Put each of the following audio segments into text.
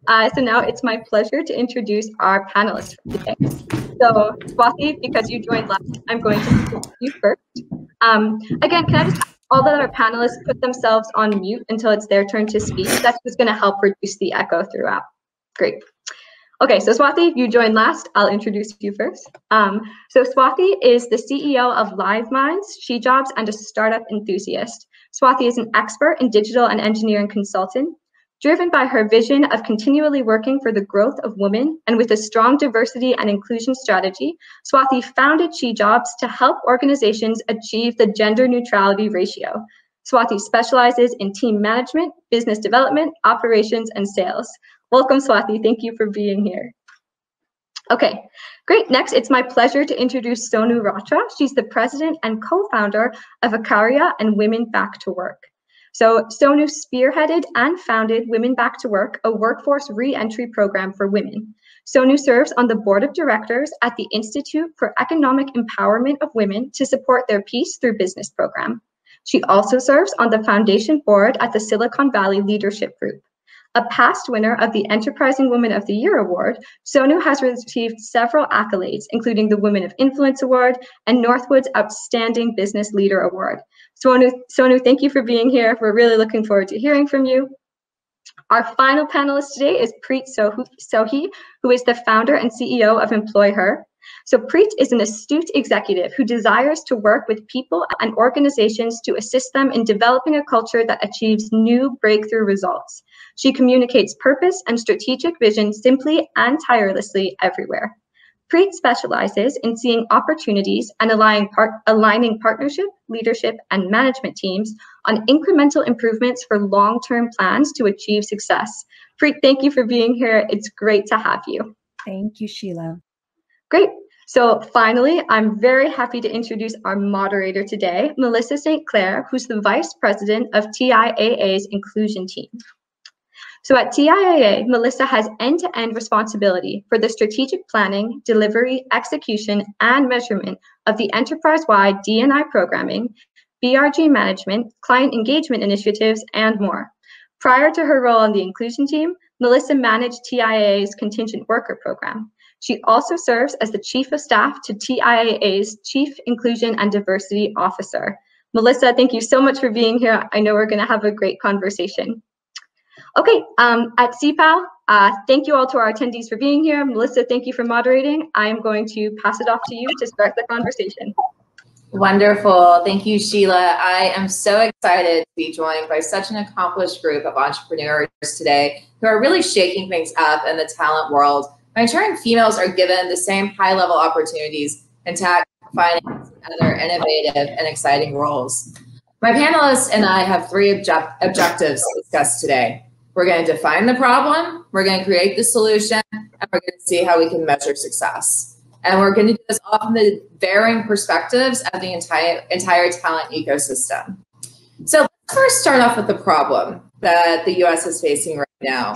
So now it's my pleasure to introduce our panelists for today. So Swathi, because you joined last, I'm going to introduce you first. Again, can I just ask all the other panelists put themselves on mute until it's their turn to speak? That's just going to help reduce the echo throughout. Great. Okay, so Swathi, you joined last. I'll introduce you first. So Swathi is the CEO of Live Minds, SheJobs, and a startup enthusiast. Swathi is an expert in digital and engineering consultant. Driven by her vision of continually working for the growth of women and with a strong diversity and inclusion strategy, Swathi founded SheJobs to help organizations achieve the gender neutrality ratio. Swathi specializes in team management, business development, operations, and sales. Welcome, Swathi. Thank you for being here. Okay, great. Next, it's my pleasure to introduce Sonu Ratra. She's the president and co-founder of Akaria and Women Back to Work. So Sonu spearheaded and founded Women Back to Work, a workforce re-entry program for women. Sonu serves on the board of directors at the Institute for Economic Empowerment of Women to support their Peace Through Business program. She also serves on the foundation board at the Silicon Valley Leadership Group. A past winner of the Enterprising Woman of the Year Award, Sonu has received several accolades, including the Women of Influence Award and Northwood's Outstanding Business Leader Award. Sonu, thank you for being here. We're really looking forward to hearing from you. Our final panelist today is Preet Sohi, who is the founder and CEO of Employ Her. So Preet is an astute executive who desires to work with people and organizations to assist them in developing a culture that achieves new breakthrough results. She communicates purpose and strategic vision simply and tirelessly everywhere. Preet specializes in seeing opportunities and aligning partnership, leadership, and management teams on incremental improvements for long-term plans to achieve success. Preet, thank you for being here. It's great to have you. Thank you, Sheila. Great. So finally, I'm very happy to introduce our moderator today, Melissa St. Clair, who's the Vice President of TIAA's Inclusion Team. So at TIAA, Melissa has end-to-end responsibility for the strategic planning, delivery, execution, and measurement of the enterprise-wide D&I programming, BRG management, client engagement initiatives, and more. Prior to her role on the inclusion team, Melissa managed TIAA's contingent worker program. She also serves as the Chief of Staff to TIAA's Chief Inclusion and Diversity Officer. Melissa, thank you so much for being here. I know we're going to have a great conversation. Okay, at CEIPAL, thank you all to our attendees for being here. Melissa, thank you for moderating. I'm going to pass it off to you to start the conversation. Wonderful. Thank you, Sheila. I am so excited to be joined by such an accomplished group of entrepreneurs today who are really shaking things up in the talent world by ensuring females are given the same high-level opportunities in tech, finance, and other innovative and exciting roles. My panelists and I have three objectives to discuss today. We're going to define the problem, we're going to create the solution, and we're going to see how we can measure success. And we're going to do this off of the varying perspectives of the entire talent ecosystem. So let's first start off with the problem that the US is facing right now,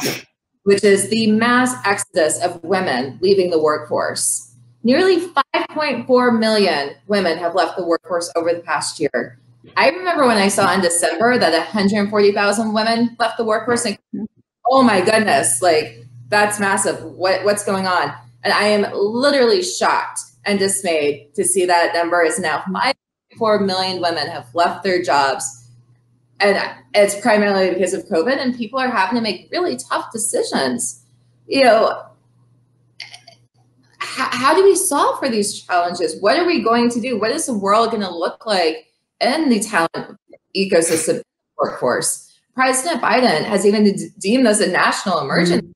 which is the mass exodus of women leaving the workforce. Nearly 5.4 million women have left the workforce over the past year. I remember when I saw in December that 140,000 women left the workforce, and oh my goodness, like that's massive. What's going on? And I am literally shocked and dismayed to see that number is now 5.4 million women have left their jobs. And it's primarily because of COVID, and people are having to make really tough decisions. You know, how do we solve for these challenges? What are we going to do? What is the world going to look like in the talent ecosystem workforce? President Biden has even deemed this a national emergency,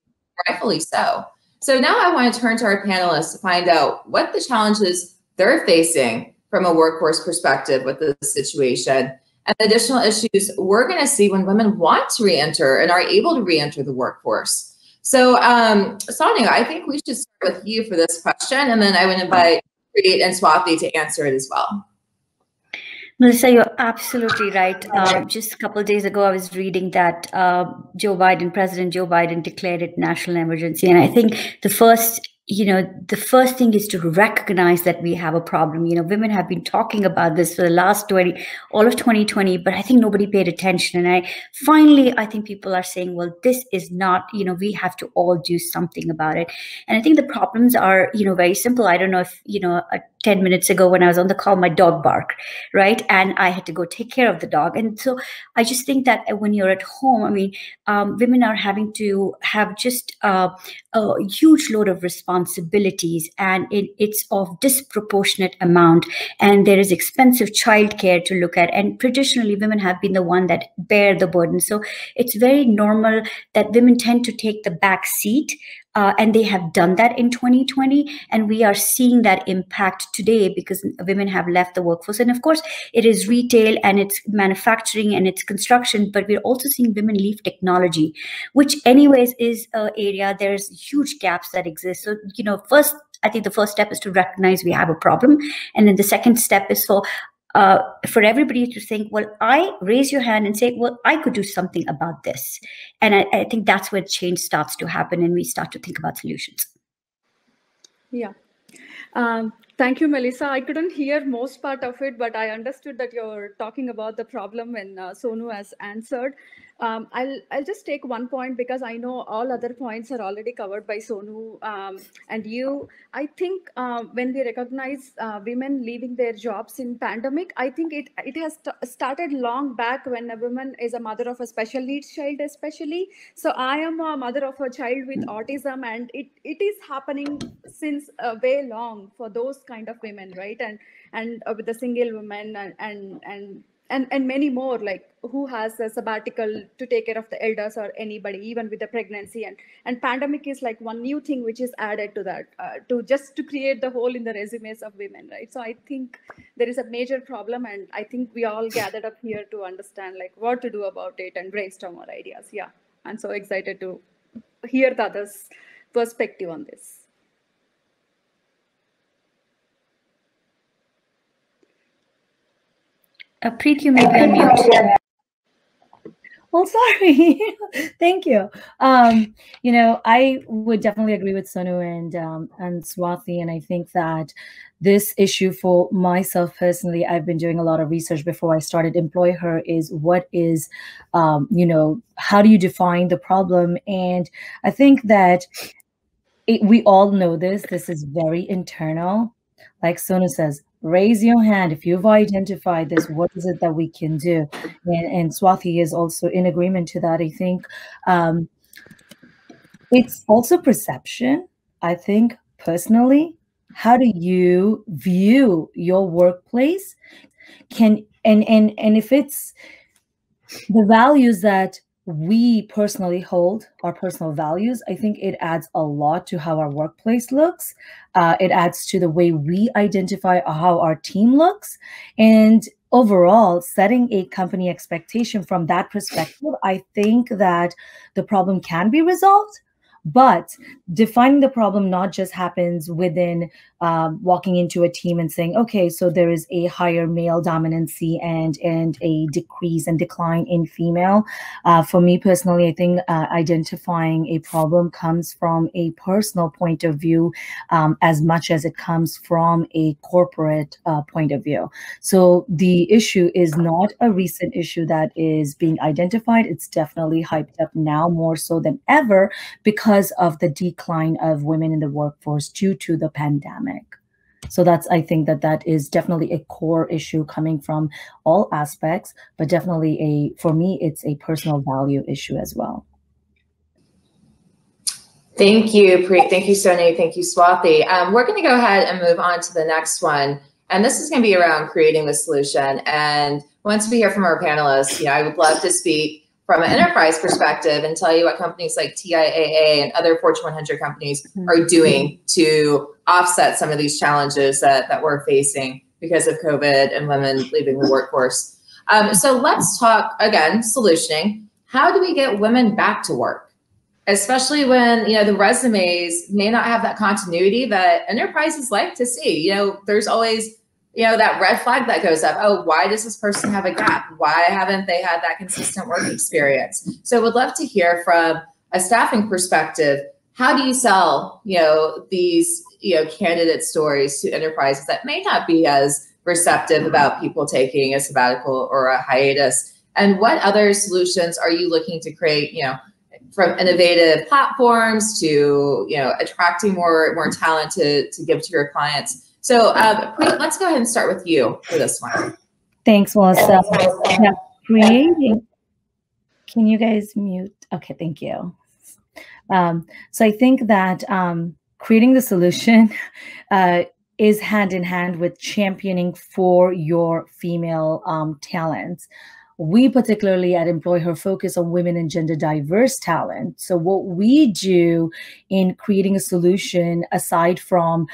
rightfully so. So now I want to turn to our panelists to find out what the challenges they're facing from a workforce perspective with this situation, and additional issues we're going to see when women want to re-enter and are able to re-enter the workforce. So Sonia, I think we should start with you for this question, and then I would invite Preet and Swathi to answer it as well. Melissa, you're absolutely right. Just a couple of days ago, I was reading that President Joe Biden declared it national emergency. And I think the first the first thing is to recognize that we have a problem. Women have been talking about this for the last all of 2020, but I think nobody paid attention. And I think people are saying, well, this is not, we have to all do something about it. And I think the problems are, very simple. I don't know if, 10 minutes ago when I was on the call, my dog barked, right? And I had to go take care of the dog. And so I just think that when you're at home, women are having to have just a huge load of responsibilities, and it's of disproportionate amount. And there is expensive childcare to look at. And traditionally, women have been the one that bear the burden. So it's very normal that women tend to take the back seat. And they have done that in 2020. And we are seeing that impact today because women have left the workforce. And of course, it is retail and it's manufacturing and it's construction, but we're also seeing women leave technology, which anyways is an area, there's huge gaps that exist. So, I think the first step is to recognize we have a problem. And then the second step is for everybody to think, well, raise your hand and say, well, I could do something about this. And I think that's where change starts to happen and we start to think about solutions. Yeah. Thank you, Melissa. I couldn't hear most part of it, but I understood that you're talking about the problem and Sonu has answered. I'll just take one point because I know all other points are already covered by Sonu and you. I think when we recognize women leaving their jobs in pandemic, I think it has started long back when a woman is a mother of a special needs child, especially. So I am a mother of a child with autism, and it is happening since way long for those kind of women, right? And with the single women and many more, like who has a sabbatical to take care of the elders or anybody, even with the pregnancy. And pandemic is like one new thing which is added to that to create the hole in the resumes of women, right? So I think there is a major problem, and I think we all gathered up here to understand like what to do about it and brainstorm our ideas. Yeah, I'm so excited to hear the others' perspective on this. Preet, you may be on mute. Well, sorry. Thank you. I would definitely agree with Sonu and Swathi, and I think that this issue for myself personally, I've been doing a lot of research before I started Employ Her, is what is, how do you define the problem? And I think that we all know this. This is very internal. Like Sonu says, raise your hand if you've identified this. What is it that we can do? And Swathi is also in agreement to that. I think it's also perception. I think personally, how do you view your workplace? And if it's the values that we personally hold, our personal values, I think it adds a lot to how our workplace looks. It adds to the way we identify how our team looks. And overall, setting a company expectation from that perspective, I think that the problem can be resolved. But defining the problem not just happens within walking into a team and saying, okay, so there is a higher male dominancy and a decrease and decline in female. For me personally, I think identifying a problem comes from a personal point of view as much as it comes from a corporate point of view. So the issue is not a recent issue that is being identified. It's definitely hyped up now more so than ever because of the decline of women in the workforce due to the pandemic. So I think that is definitely a core issue coming from all aspects, but definitely for me, it's a personal value issue as well. Thank you, Preet. Thank you, Sonu. Thank you, Swathi. We're going to go ahead and move on to the next one. And this is going to be around creating the solution. And once we hear from our panelists, I would love to speak from an enterprise perspective and tell you what companies like TIAA and other Fortune 100 companies are doing to offset some of these challenges that we're facing because of COVID and women leaving the workforce. So let's talk, again, solutioning. How do we get women back to work? Especially when, the resumes may not have that continuity that enterprises like to see. There's always that red flag that goes up. Oh, why does this person have a gap? Why haven't they had that consistent work experience? So I would love to hear from a staffing perspective, how do you sell, these, candidate stories to enterprises that may not be as receptive about people taking a sabbatical or a hiatus? And what other solutions are you looking to create, from innovative platforms to, attracting more talent to give to your clients? So let's go ahead and start with you for this one. Thanks, Melissa. Yeah, creating. Can you guys mute? Okay, thank you. So I think that creating the solution is hand in hand with championing for your female talents. We particularly at Employ Her focus on women and gender diverse talent. So what we do in creating a solution, aside from,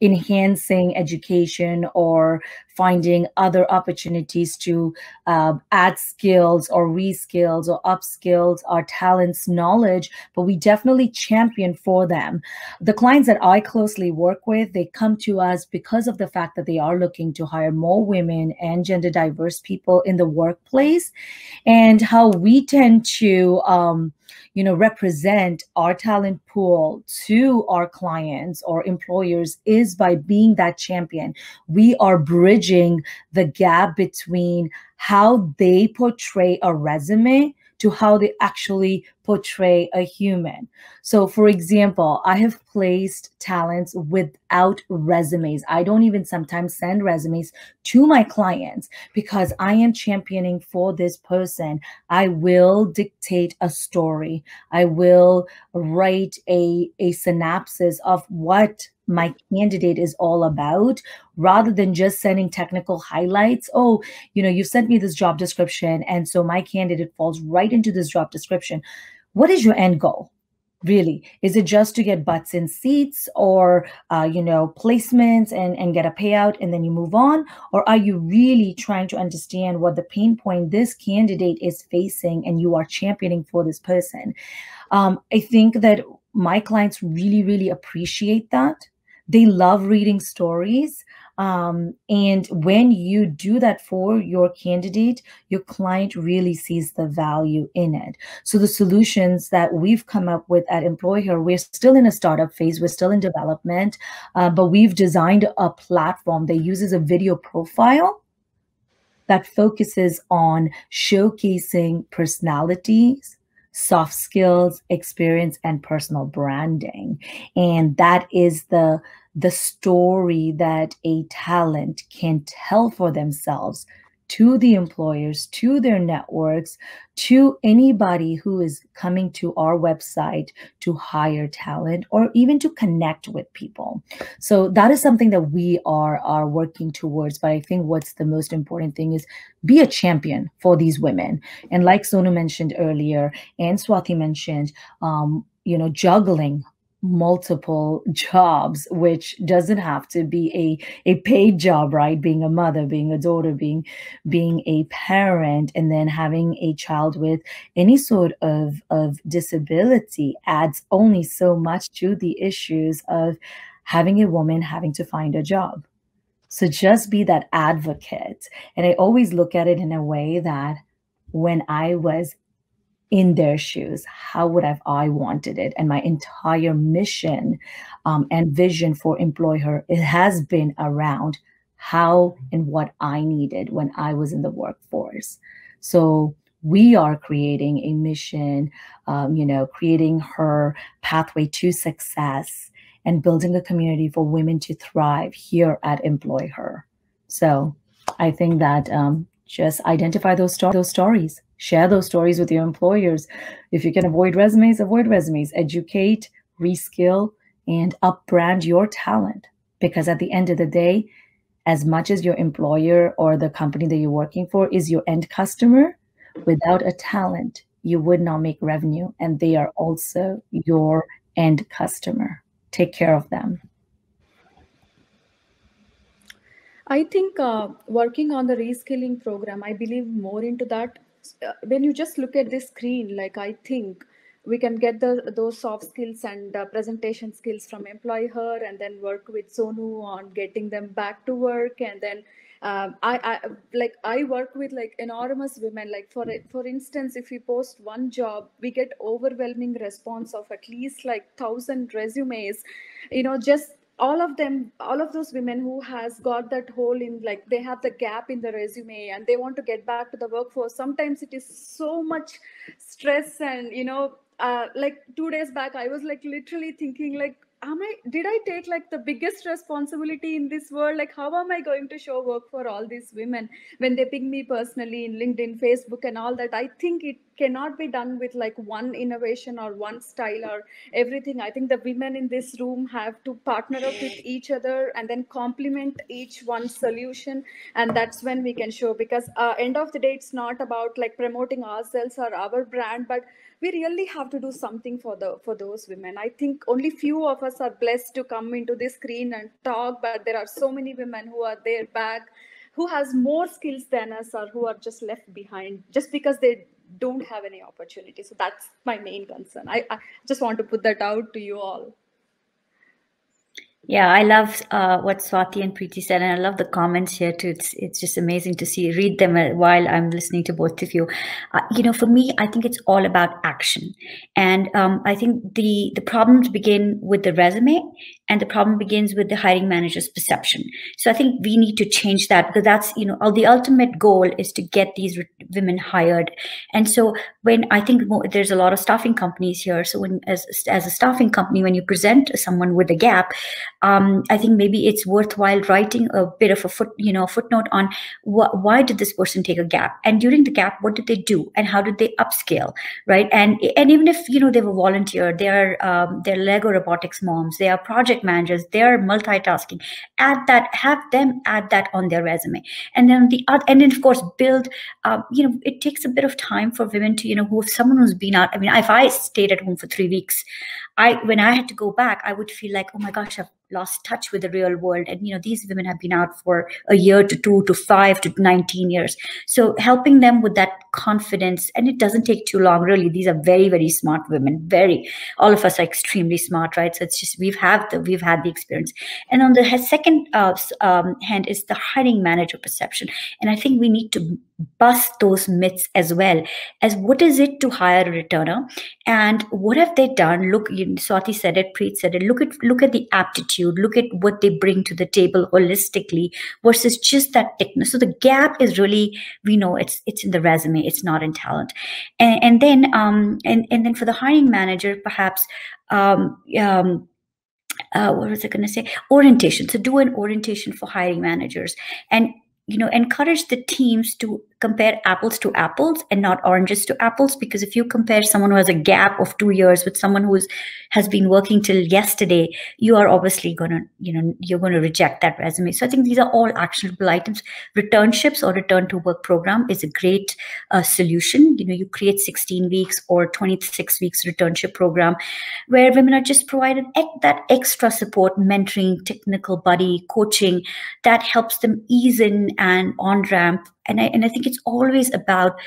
enhancing education or finding other opportunities to add skills or reskills or upskills our talents knowledge, but we definitely champion for them. The clients that I closely work with, they come to us because of the fact that they are looking to hire more women and gender diverse people in the workplace, and how we tend to represent our talent pool to our clients or employers is by being that champion. We are bridging the gap between how they portray a resume to how they actually portray a human. So for example, I have placed talents without resumes. I don't even sometimes send resumes to my clients because I am championing for this person. I will dictate a story. I will write a synopsis of what my candidate is all about, rather than just sending technical highlights. Oh, you sent me this job description, and so my candidate falls right into this job description. What is your end goal? Really? Is it just to get butts in seats or, placements and get a payout and then you move on? Or are you really trying to understand what the pain point this candidate is facing and you are championing for this person? I think that my clients really, really appreciate that. They love reading stories. And when you do that for your candidate, your client really sees the value in it. So the solutions that we've come up with at Employ Her, we're still in a startup phase, we're still in development, but we've designed a platform that uses a video profile that focuses on showcasing personalities, soft skills, experience, and personal branding. And that is the story that a talent can tell for themselves to the employers, to their networks, to anybody who is coming to our website to hire talent or even to connect with people. So that is something that we are working towards. But I think what's the most important thing is be a champion for these women. And like Sonu mentioned earlier, and Swathi mentioned, juggling multiple jobs, which doesn't have to be a paid job, right? Being a mother, being a daughter, being a parent, and then having a child with any sort of disability adds only so much to the issues of having a woman having to find a job. So just be that advocate. And I always look at it in a way that when I was in their shoes, how would have I wanted it? And my entire mission and vision for Employ Her, it has been around how and what I needed when I was in the workforce. So we are creating a mission, creating her pathway to success and building a community for women to thrive here at Employ Her. So I think that just identify those stories. Share those stories with your employers. If you can avoid resumes, educate, reskill, and up-brand your talent. Because at the end of the day, as much as your employer or the company that you're working for is your end customer, without a talent, you would not make revenue. And they are also your end customer. Take care of them. I think working on the reskilling program, I believe more into that. When you just look at this screen, I think we can get those soft skills and presentation skills from Employ Her, and then work with Sonu on getting them back to work, and then I work with like enormous women. Like for instance, if we post one job, we get overwhelming response of at least like 1,000 resumes. Just all of them, all of those women who has got that hole in, like they have the gap in the resume and they want to get back to the workforce. Sometimes it is so much stress, and like 2 days back, I was like literally thinking like, did I take like the biggest responsibility in this world? Like, how am I going to show work for all these women when they ping me personally in LinkedIn, Facebook and all that? I think it cannot be done with like one innovation or one style or everything. I think the women in this room have to partner up with each other and then complement each one's solution. And that's when we can show, because end of the day, it's not about like promoting ourselves or our brand, but we really have to do something for those women. I think only few of us are blessed to come into this screen and talk, but there are so many women who are there back, who has more skills than us, or who are just left behind just because they don't have any opportunity. So that's my main concern. I just want to put that out to you all. Yeah, I love what Swathi and Preeti said, and I love the comments here too. It's just amazing to read them while I'm listening to both of you. For me, I think it's all about action, and I think the problems begin with the resume, and the problem begins with the hiring manager's perception. So I think we need to change that, because that's the ultimate goal is to get these women hired. And so when I think there's a lot of staffing companies here, so when as a staffing company, when you present someone with a gap, I think maybe it's worthwhile writing a bit of a footnote on why did this person take a gap, and during the gap, what did they do, and how did they upscale, right? And even if they were volunteer, they're Lego robotics moms, they are project managers, they are multitasking. Have them add that on their resume, and then and then of course build. It takes a bit of time for women to someone who's been out. I mean, if I stayed at home for 3 weeks, when I had to go back, I would feel like, oh my gosh, I've lost touch with the real world. And these women have been out for a year to 2 to 5 to 19 years. So helping them with that confidence, and it doesn't take too long, really. These are very, very smart women. All of us are extremely smart, right? So it's just we've had the experience. And on the second hand is the hiring manager perception, and I think we need to bust those myths as well, as what is it to hire a returner, and what have they done? Look, Swathi said it, Preet said it. Look at the aptitude. Look at what they bring to the table holistically versus just that thickness. So the gap is really, we know it's in the resume. It's not in talent. And then for the hiring manager, perhaps. What was I going to say? Orientation. So do an orientation for hiring managers, and encourage the teams to compare apples to apples and not oranges to apples. Because if you compare someone who has a gap of 2 years with someone who has been working till yesterday, you are obviously gonna you're going to reject that resume. So I think these are all actionable items. Returnships or return to work program is a great solution. You create 16 weeks or 26 weeks returnship program where women are just provided that extra support, mentoring, technical buddy, coaching that helps them ease in and on ramp. And I think it's always about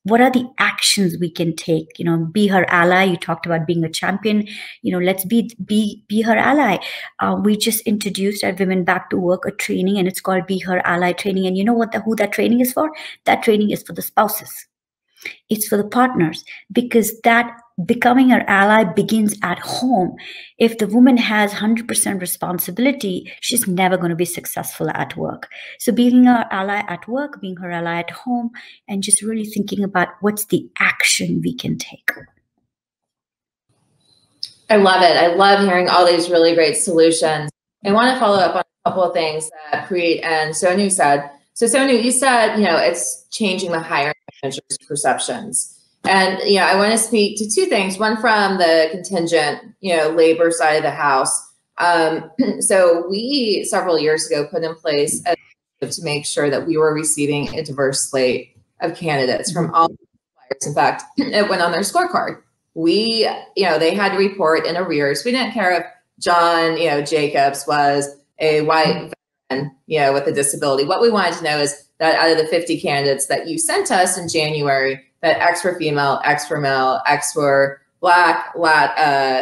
what are the actions we can take. Be her ally. You talked about being a champion. Let's be her ally. We just introduced at Women Back to Work a training, and it's called Be Her Ally training. And you know who that training is for? That training is for the spouses. It's for the partners, because that becoming her ally begins at home. If the woman has 100% responsibility, she's never going to be successful at work. So being her ally at work, being her ally at home, and just really thinking about what's the action we can take. I love it. I love hearing all these really great solutions. I want to follow up on a couple of things that Preet and Sonu said. So Sonu, you said, it's changing the hiring manager's perceptions. And, I want to speak to two things. One from the contingent, labor side of the house. So we, several years ago, put in place to make sure that we were receiving a diverse slate of candidates from all suppliers. In fact, it went on their scorecard. We, they had to report in arrears. We didn't care if John, Jacobs was a white veteran, with a disability. What we wanted to know is that out of the 50 candidates that you sent us in January, that X were female, X were male, X were Black,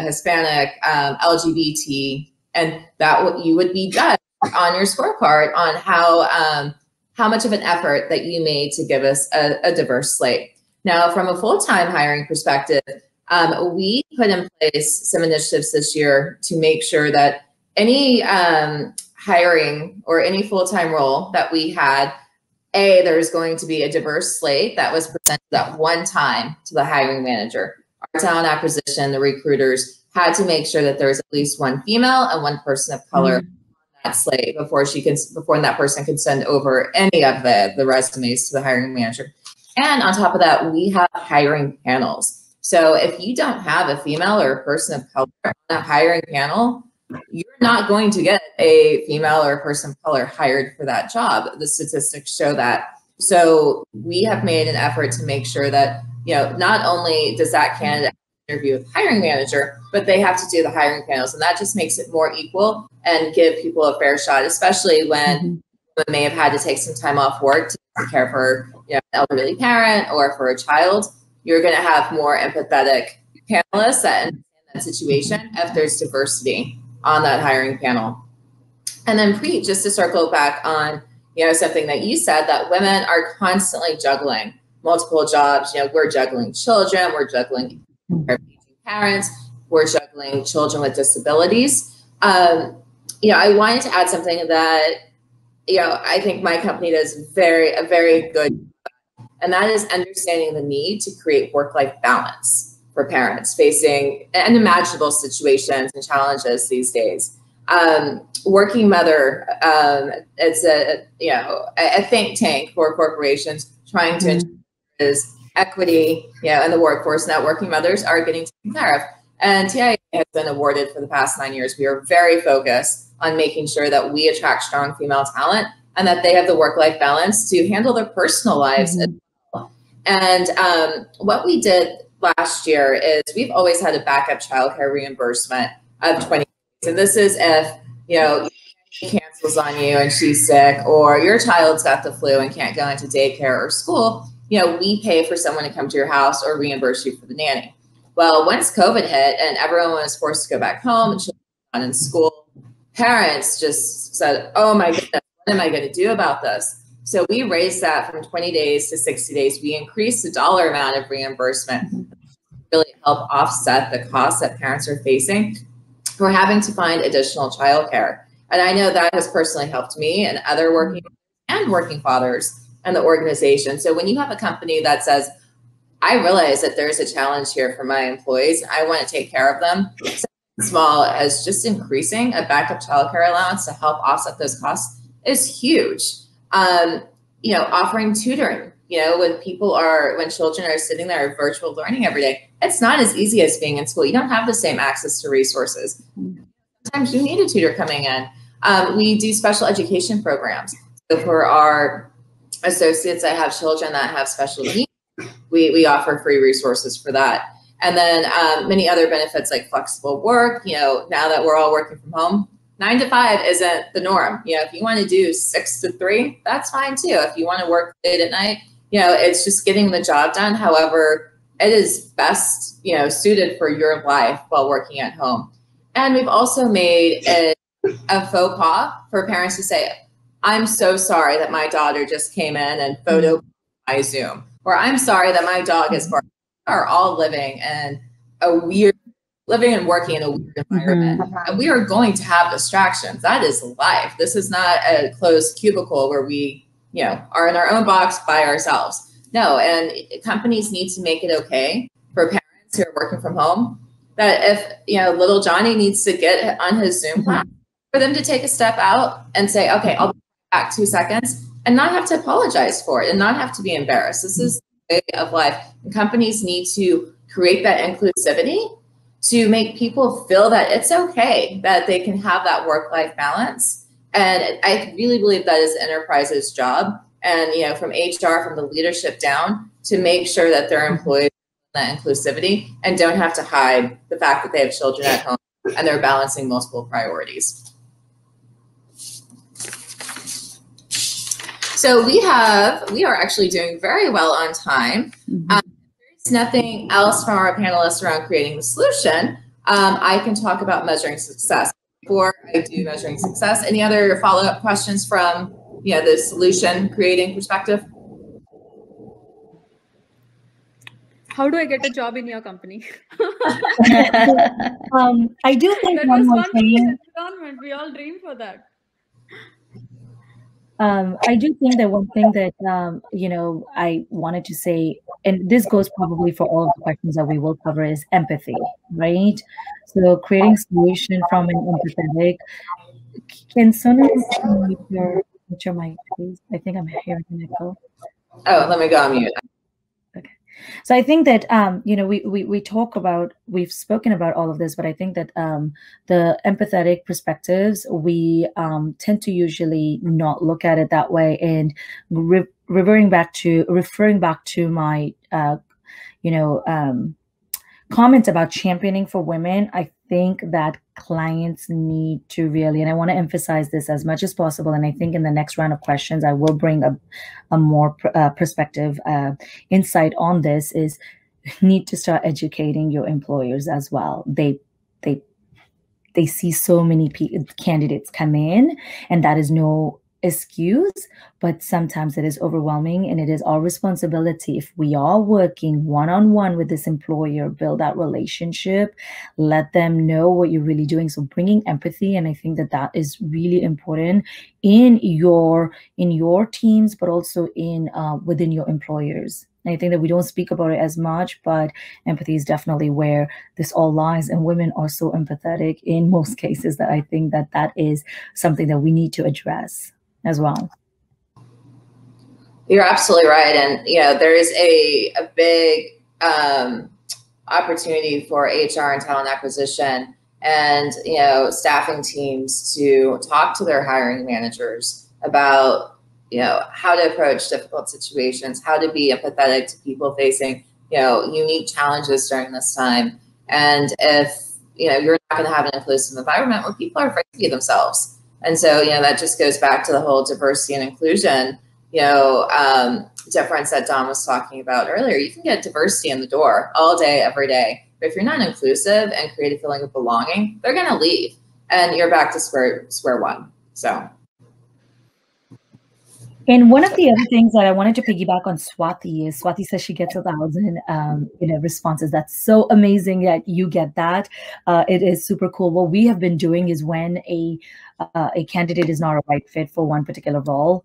Hispanic, LGBT, and that you would be judged on your scorecard on how how much of an effort that you made to give us a diverse slate. Now, from a full-time hiring perspective, we put in place some initiatives this year to make sure that any hiring or any full-time role that we had, there's going to be a diverse slate that was presented at one time to the hiring manager. Our talent acquisition, the recruiters, had to make sure that there was at least one female and one person of color on that slate before that person can send over any of the resumes to the hiring manager. And on top of that, we have hiring panels. So if you don't have a female or a person of color on a hiring panel, you're not going to get a female or a person of color hired for that job. The statistics show that. So we have made an effort to make sure that, not only does that candidate interview with the hiring manager, but they have to do the hiring panels. And that just makes it more equal and give people a fair shot, especially when they may have had to take some time off work to care for an elderly parent or for a child. You're going to have more empathetic panelists that understand that situation if there's diversity on that hiring panel. And then Preet, just to circle back on, something that you said, that women are constantly juggling multiple jobs. We're juggling children, we're juggling parents, we're juggling children with disabilities. I wanted to add something that, I think my company does a very good, and that is understanding the need to create work-life balance for parents facing unimaginable situations and challenges these days. Working Mother, it's a think tank for corporations trying to ensure equity, in the workforce, and that working mothers are getting taken care of. And TIA has been awarded for the past 9 years. We are very focused on making sure that we attract strong female talent and that they have the work-life balance to handle their personal lives as well. And what we did last year is we've always had a backup childcare reimbursement of 20 days. And this is if, she cancels on you and she's sick, or your child's got the flu and can't go into daycare or school, we pay for someone to come to your house or reimburse you for the nanny. Well, once COVID hit and everyone was forced to go back home and children were not in school, parents just said, oh my goodness, what am I going to do about this? So we raised that from 20 days to 60 days. We increased the dollar amount of reimbursement to really help offset the costs that parents are facing for having to find additional childcare. And I know that has personally helped me and other working fathers and the organization. So when you have a company that says, I realize that there's a challenge here for my employees, I want to take care of them, small as just increasing a backup childcare allowance to help offset those costs is huge. Offering tutoring, when children are sitting there virtual learning every day, it's not as easy as being in school. You don't have the same access to resources. Sometimes you need a tutor coming in. We do special education programs. So for our associates that have children that have special needs, we offer free resources for that. And then many other benefits like flexible work. Now that we're all working from home, 9 to 5 isn't the norm. If you want to do 6 to 3, that's fine too. If you want to work late at night, it's just getting the job done. However, it is best, suited for your life while working at home. And we've also made a faux pas for parents to say, I'm so sorry that my daughter just came in and photo my Zoom, or I'm sorry that my dog is barking. We are all living and working in a weird environment. And we are going to have distractions. That is life. This is not a closed cubicle where we, are in our own box by ourselves. No, and companies need to make it okay for parents who are working from home that if, little Johnny needs to get on his Zoom class, for them to take a step out and say, okay, I'll be back 2 seconds, and not have to apologize for it and not have to be embarrassed. This is the way of life. And companies need to create that inclusivity to make people feel that it's okay that they can have that work-life balance. And I really believe that is the enterprise's job. And, from HR, from the leadership down, to make sure that their employees have that inclusivity and don't have to hide the fact that they have children at home and they're balancing multiple priorities. So we are actually doing very well on time. There's nothing else from our panelists around creating the solution. I can talk about measuring success. Before I do measuring success, any other follow-up questions from the solution creating perspective? How do I get a job in your company? I do think that one was more wonderful thing. environment. We all dream for that. I do think that one thing that I wanted to say, and this goes probably for all of the questions that we will cover, is empathy, right? So creating solution from an empathetic. Can Sonu mute your mic, please? I think I'm hearing an echo. Oh, let me go on mute. Okay. So I think that we've spoken about all of this, but I think that the empathetic perspectives, we tend to usually not look at it that way. And referring back to my comments about championing for women, I think that clients need to really, and I want to emphasize this as much as possible, and I think in the next round of questions, I will bring a more perspective insight on this, is need to start educating your employers as well. They see so many candidates come in, and that is no excuse, but sometimes it is overwhelming, and it is our responsibility, if we are working one-on-one with this employer, build that relationship, let them know what you're really doing. So bringing empathy, and I think that is really important in your teams, but also in within your employers. And I think that we don't speak about it as much, but empathy is definitely where this all lies. And women are so empathetic in most cases that I think that is something that we need to address as well. You're absolutely right. And, there is a big opportunity for HR and talent acquisition and, staffing teams to talk to their hiring managers about, how to approach difficult situations, how to be empathetic to people facing, unique challenges during this time. And if, you're not going to have an inclusive environment where people are afraid to be themselves. And so, that just goes back to the whole diversity and inclusion, difference that Don was talking about earlier. You can get diversity in the door all day, every day. But if you're not inclusive and create a feeling of belonging, they're going to leave and you're back to square one. So. And one of the other things that I wanted to piggyback on Swathi is, Swathi says she gets 1,000 responses. That's so amazing that you get that. It is super cool. What we have been doing is, when a candidate is not a right fit for one particular role,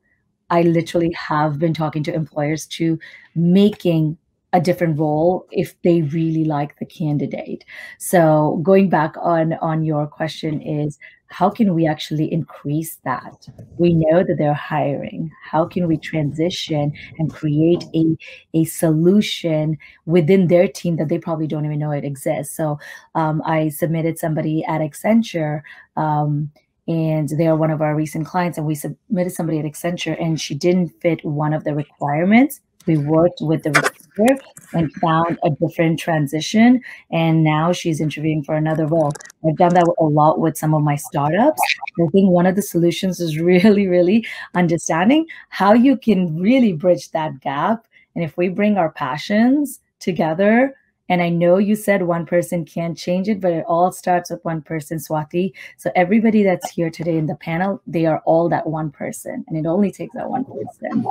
I literally have been talking to employers to making a different role if they really like the candidate. So going back on your question is, how can we actually increase that? We know that they're hiring. How can we transition and create a solution within their team that they probably don't even know it exists? So I submitted somebody at Accenture, and they are one of our recent clients, and we submitted somebody at Accenture, and she didn't fit one of the requirements. We worked with the recruiter and found a different transition, and now she's interviewing for another role. I've done that a lot with some of my startups. I think one of the solutions is really, really understanding how you can really bridge that gap. And if we bring our passions together, and I know you said one person can't change it, but it all starts with one person, Swathi. So everybody that's here today in the panel, they are all that one person, and it only takes that one person.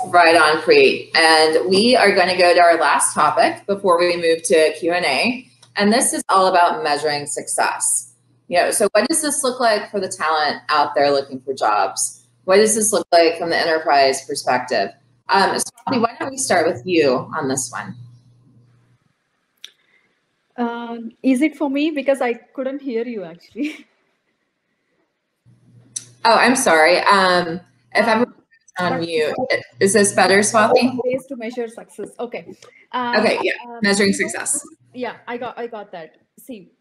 Right on, Preet. And we are going to go to our last topic before we move to Q&A. And this is all about measuring success. So what does this look like for the talent out there looking for jobs? What does this look like from the enterprise perspective? Swathi, why don't we start with you on this one? Is it for me? Because I couldn't hear you actually. Oh, I'm sorry. If everyone's on mute, is this better, Swathi? Ways to measure success. Okay. Okay. Yeah. Measuring success. Yeah, I got that. See,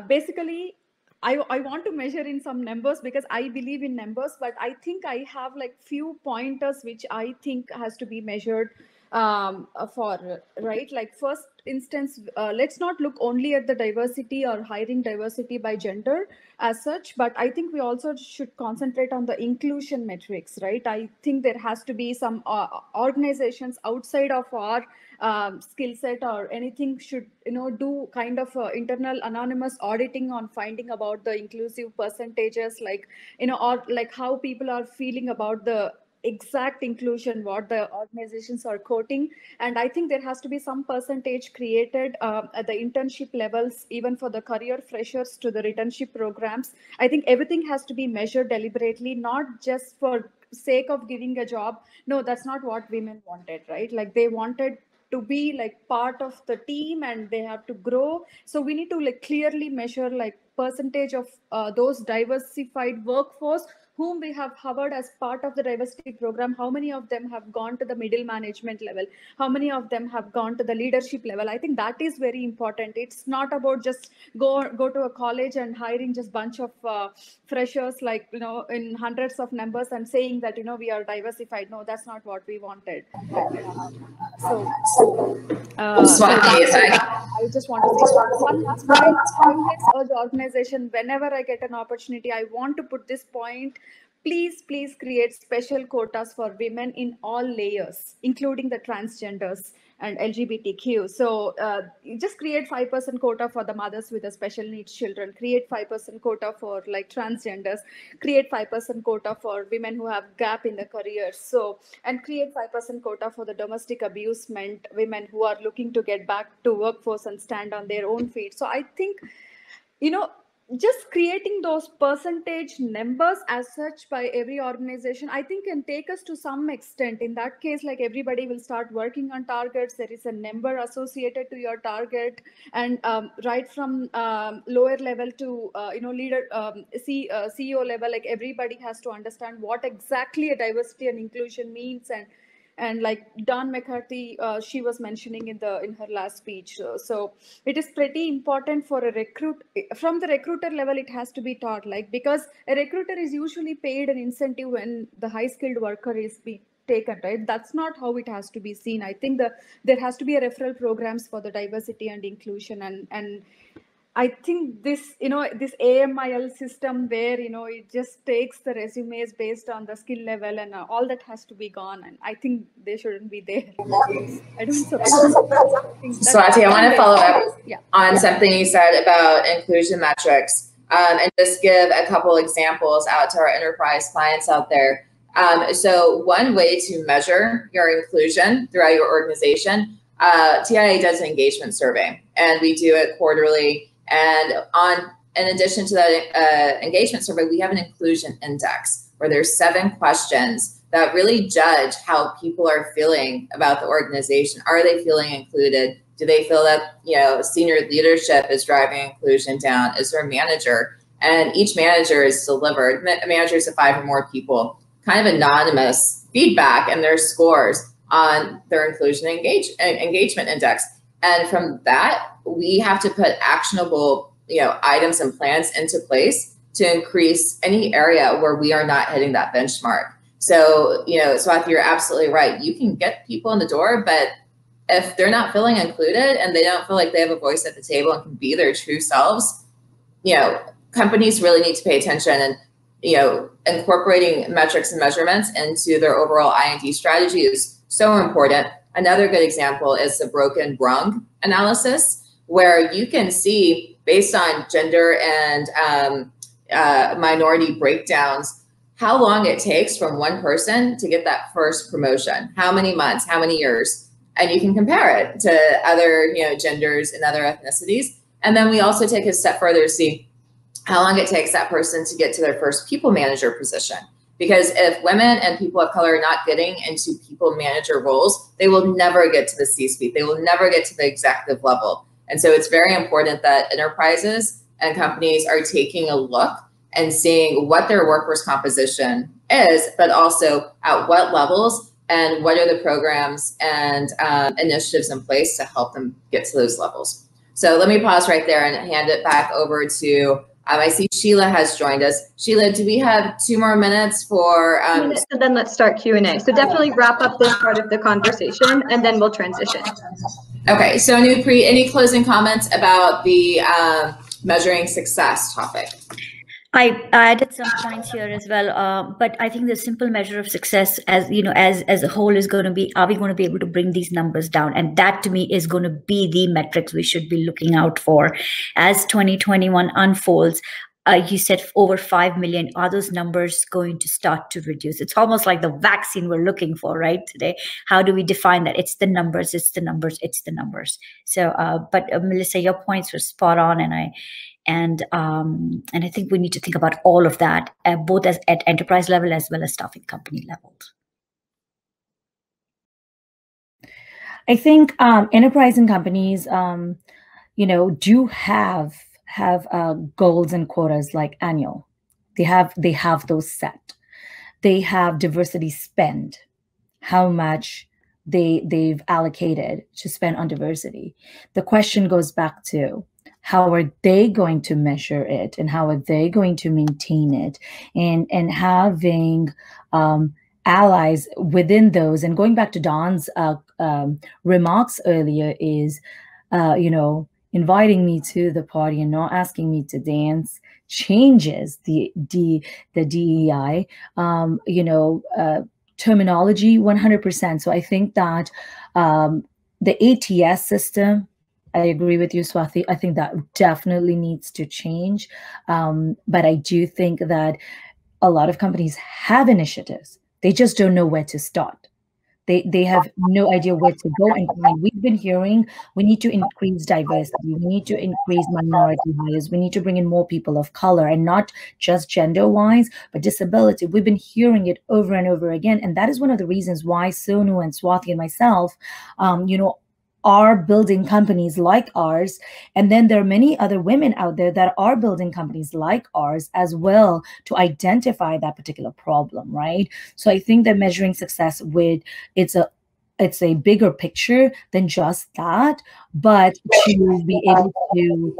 basically, I want to measure in some numbers because I believe in numbers, but I think I have like few pointers which I think has to be measured right, like first instance, let's not look only at the diversity or hiring diversity by gender as such, but I think we also should concentrate on the inclusion metrics, right? I think there has to be some organizations outside of our skill set or anything should, do kind of internal anonymous auditing on finding about the inclusive percentages, like, or like how people are feeling about the exact inclusion what the organizations are quoting. And I think there has to be some percentage created at the internship levels, even for the career freshers to the returnship programs. I think everything has to be measured deliberately, not just for sake of giving a job. No, that's not what women wanted, right? Like they wanted to be like part of the team and they have to grow. So we need to like clearly measure like percentage of those diversified workforce whom we have covered as part of the diversity program. How many of them have gone to the middle management level? How many of them have gone to the leadership level? I think that is very important. It's not about just go to a college and hiring just bunch of freshers, like, in hundreds of numbers and saying that, we are diversified. No, that's not what we wanted. So I just want to say one last point. I always urge organization, whenever I get an opportunity, I want to put this point. Please create special quotas for women in all layers, including the transgenders and LGBTQ. So just create 5% quota for the mothers with the special needs children, create 5% quota for like transgenders, create 5% quota for women who have gap in the career. So, and create 5% quota for the domestic abusement women who are looking to get back to workforce and stand on their own feet. So I think, just creating those percentage numbers as such by every organization, I think can take us to some extent. In that case, like everybody will start working on targets. There is a number associated to your target, and right from lower level to leader CEO level, like everybody has to understand what exactly a diversity and inclusion means. And like Dawn McCarthy, she was mentioning in her last speech. So it is pretty important for a from the recruiter level, it has to be taught, like, because a recruiter is usually paid an incentive when the high skilled worker is being taken, right? That's not how it has to be seen. I think there has to be a referral programs for the diversity and inclusion. And I think this, this AMIL system where, it just takes the resumes based on the skill level and all that has to be gone. And I think they shouldn't be there. I don't support. Swathi, I want to follow up on something you said about inclusion metrics, and just give a couple examples out to our enterprise clients out there. So one way to measure your inclusion throughout your organization, TIA does an engagement survey, and we do it quarterly. And in addition to that engagement survey, we have an inclusion index where there's 7 questions that really judge how people are feeling about the organization. Are they feeling included? Do they feel that, senior leadership is driving inclusion down? Is there a manager? And each manager is delivered, managers of 5 or more people, kind of anonymous feedback and their scores on their inclusion engagement index. And from that, we have to put actionable, items and plans into place to increase any area where we are not hitting that benchmark. So, Swathi, you're absolutely right. You can get people in the door, but if they're not feeling included and they don't feel like they have a voice at the table and can be their true selves, companies really need to pay attention. And, incorporating metrics and measurements into their overall I&D strategy is so important. Another good example is the broken rung analysis, where you can see based on gender and minority breakdowns, how long it takes from one person to get that first promotion, how many months, how many years, and you can compare it to other genders and other ethnicities. And then we also take a step further to see how long it takes that person to get to their first people manager position. Because if women and people of color are not getting into people manager roles, they will never get to the C-suite. They will never get to the executive level. And so it's very important that enterprises and companies are taking a look and seeing what their workforce composition is, but also at what levels and what are the programs and initiatives in place to help them get to those levels. So let me pause right there and hand it back over to I see Sheila has joined us. Sheila, do we have 2 more minutes for? Minutes, and then let's start Q&A. So definitely wrap up this part of the conversation, and then we'll transition. Okay, so Anupreet, any closing comments about the measuring success topic? I added some points here as well, but I think the simple measure of success, as you know, as a whole, is going to be: are we going to be able to bring these numbers down? And that, to me, is going to be the metrics we should be looking out for as 2021 unfolds. You said over 5 million. Are those numbers going to start to reduce? It's almost like the vaccine we're looking for, right? Today, how do we define that? It's the numbers. It's the numbers. It's the numbers. So, but Melissa, your points were spot on, and I think we need to think about all of that, both at enterprise level as well as staffing company levels. I think enterprise and companies, do have goals and quotas like annual. They have those set. They have diversity spend, how much they've allocated to spend on diversity. The question goes back to, how are they going to measure it, and how are they going to maintain it, and having allies within those. And going back to Don's remarks earlier is, inviting me to the party and not asking me to dance changes the DEI terminology 100%. So I think that the ATS system, I agree with you, Swathi. I think that definitely needs to change. But I do think that a lot of companies have initiatives. They just don't know where to start. They have no idea where to go and find. We've been hearing we need to increase diversity. We need to increase minority hires. We need to bring in more people of color, and not just gender-wise, but disability. We've been hearing it over and over again. And that is one of the reasons why Sonu and Swathi and myself, are building companies like ours. And then there are many other women out there that are building companies like ours as well, to identify that particular problem, right? So I think that measuring success it's a bigger picture than just that, but to be able to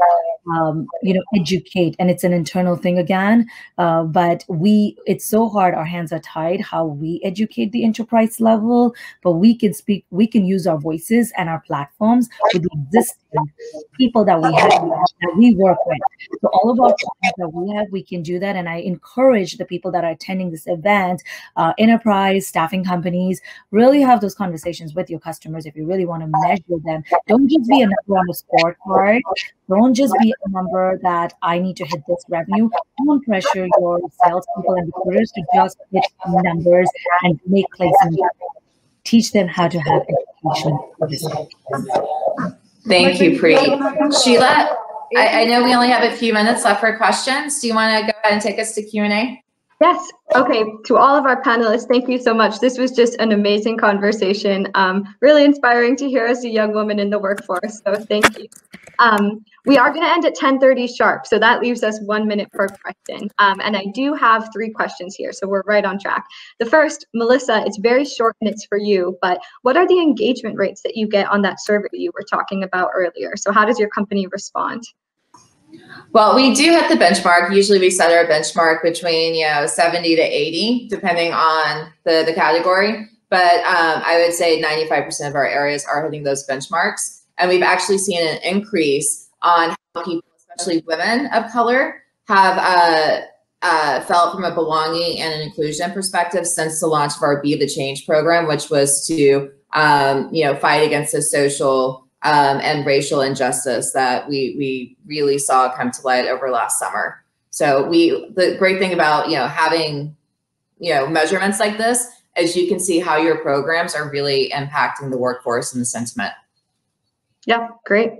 educate, and it's an internal thing again, but it's so hard, our hands are tied how we educate the enterprise level, but we can use our voices and our platforms with the existing people that we have, that we work with. So all of our clients that we have, we can do that. And I encourage the people that are attending this event, enterprise, staffing companies, really have those conversations with your customers. If you really want to measure them, don't just be a number on a scorecard. Don't just be a number that I need to hit this revenue. Don't pressure your salespeople and recruiters to just hit numbers and make placements. Teach them how to have education. Thank you, Preet. Sheila, I know we only have a few minutes left for questions. Do you want to go ahead and take us to Q&A? Yes. Okay. To all of our panelists, thank you so much. This was just an amazing conversation. Really inspiring to hear as a young woman in the workforce. So thank you. We are going to end at 10:30 sharp. So that leaves us 1 minute per question. And I do have 3 questions here. So we're right on track. The first, Melissa, it's very short and it's for you, but what are the engagement rates that you get on that survey you were talking about earlier? So how does your company respond? Well, we do hit the benchmark. Usually we set our benchmark between 70 to 80, depending on the category. But I would say 95% of our areas are hitting those benchmarks. And we've actually seen an increase on how people, especially women of color, have felt from a belonging and an inclusion perspective since the launch of our Be the Change program, which was to fight against the social and racial injustice that we really saw come to light over last summer. So the great thing about having measurements like this is you can see how your programs are really impacting the workforce and the sentiment. Yeah, great.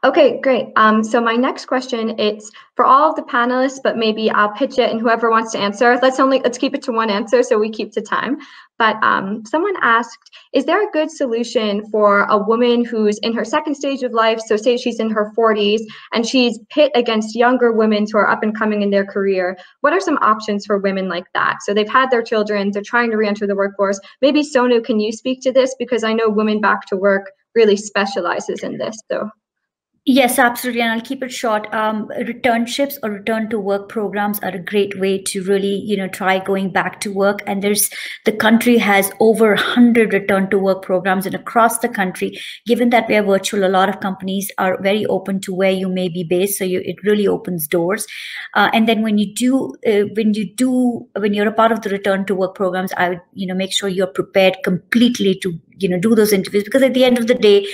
Okay, great. So my next question, it's for all of the panelists, but maybe I'll pitch it and whoever wants to answer. Let's keep it to one answer so we keep to time. But someone asked, is there a good solution for a woman who's in her second stage of life? So say she's in her 40s and she's pit against younger women who are up and coming in their career. What are some options for women like that? So they've had their children, they're trying to re-enter the workforce. Maybe Sonu, can you speak to this? Because I know Women Back to Work really specializes in this. So. Yes, absolutely. And I'll keep it short. Returnships or return to work programs are a great way to really, try going back to work. And the country has over 100 return to work programs, and across the country, given that we are virtual, a lot of companies are very open to where you may be based. So it really opens doors. And then when you're a part of the return to work programs, I would, make sure you're prepared completely to, do those interviews, because at the end of the day,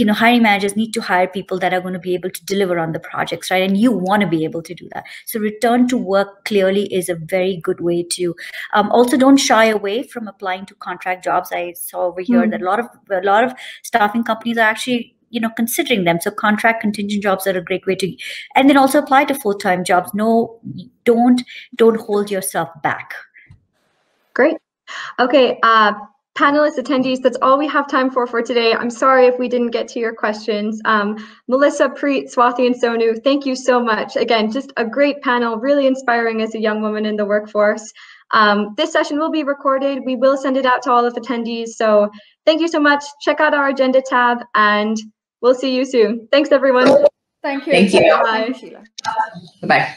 hiring managers need to hire people that are going to be able to deliver on the projects, right? And you want to be able to do that. So return to work clearly is a very good way to. Also, don't shy away from applying to contract jobs. I saw over here that a lot of staffing companies are actually considering them. So contract contingent jobs are a great way to, and then also apply to full-time jobs. No, don't hold yourself back. Great. Okay. Panelists, attendees, that's all we have time for today. I'm sorry if we didn't get to your questions. Melissa, Preet, Swathi, and Sonu, thank you so much. Again, just a great panel, really inspiring as a young woman in the workforce. This session will be recorded. We will send it out to all of attendees. So thank you so much. Check out our agenda tab, and we'll see you soon. Thanks, everyone. Thank you. Thank you. Bye. Bye.